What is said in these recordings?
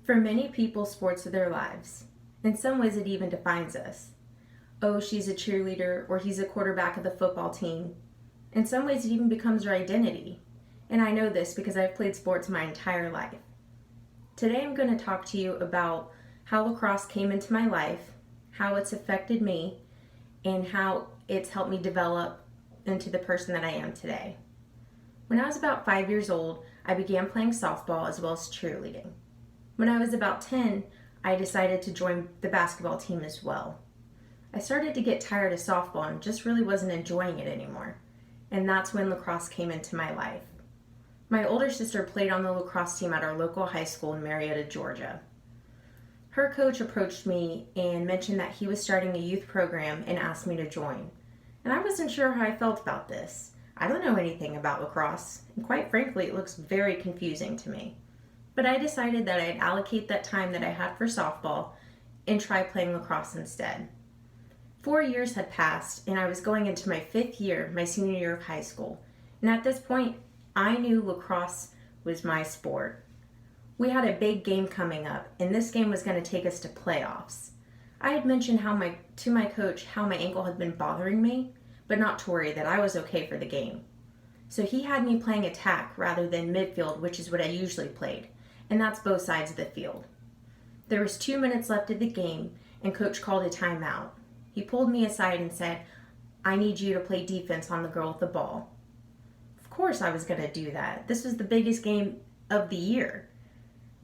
For many people, sports are their lives. In some ways, it even defines us. Oh, she's a cheerleader, or he's a quarterback of the football team. In some ways, it even becomes your identity. And I know this because I've played sports my entire life. Today, I'm going to talk to you about how lacrosse came into my life, how it's affected me, and how it's helped me develop into the person that I am today. When I was about 5 years old, I began playing softball as well as cheerleading. When I was about 10, I decided to join the basketball team as well. I started to get tired of softball and just really wasn't enjoying it anymore. And that's when lacrosse came into my life. My older sister played on the lacrosse team at our local high school in Marietta, Georgia. Her coach approached me and mentioned that he was starting a youth program and asked me to join. And I wasn't sure how I felt about this. I don't know anything about lacrosse, and quite frankly, it looks very confusing to me. But I decided that I'd allocate that time that I had for softball and try playing lacrosse instead. 4 years had passed, and I was going into my 5th year, my senior year of high school. And at this point, I knew lacrosse was my sport. We had a big game coming up, and this game was going to take us to playoffs. I had mentioned to my coach how my ankle had been bothering me, but not to worry, that I was okay for the game. So he had me playing attack rather than midfield, which is what I usually played, and that's both sides of the field. There was 2 minutes left of the game, and coach called a timeout. He pulled me aside and said, "I need you to play defense on the girl with the ball." Of course I was going to do that. This was the biggest game of the year.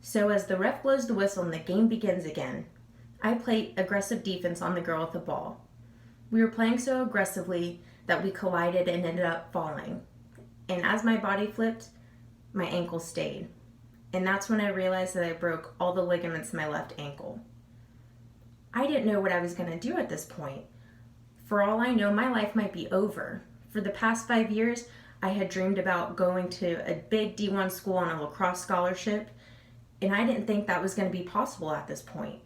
So as the ref blows the whistle and the game begins again, I played aggressive defense on the girl with the ball. We were playing so aggressively that we collided and ended up falling. And as my body flipped, my ankle stayed. And that's when I realized that I broke all the ligaments in my left ankle. I didn't know what I was going to do at this point. For all I know, my life might be over. For the past 5 years, I had dreamed about going to a big D1 school on a lacrosse scholarship, and I didn't think that was going to be possible at this point.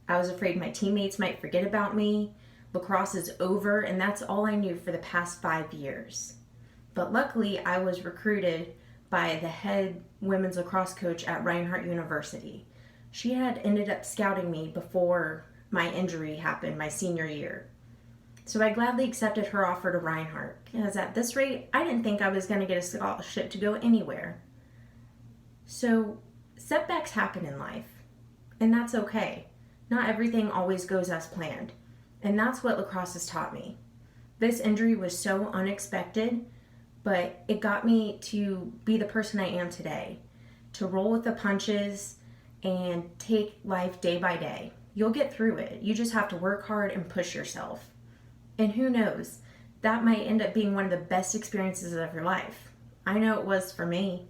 I was afraid my teammates might forget about me. Lacrosse is over, and that's all I knew for the past 5 years. But luckily, I was recruited by the head women's lacrosse coach at Reinhardt University. She had ended up scouting me before my injury happened my senior year. So I gladly accepted her offer to Reinhardt, because at this rate, I didn't think I was going to get a scholarship to go anywhere. So setbacks happen in life, and that's okay. Not everything always goes as planned, and that's what lacrosse has taught me. This injury was so unexpected, but it got me to be the person I am today, to roll with the punches and take life day by day. You'll get through it. You just have to work hard and push yourself. And who knows, that might end up being one of the best experiences of your life. I know it was for me.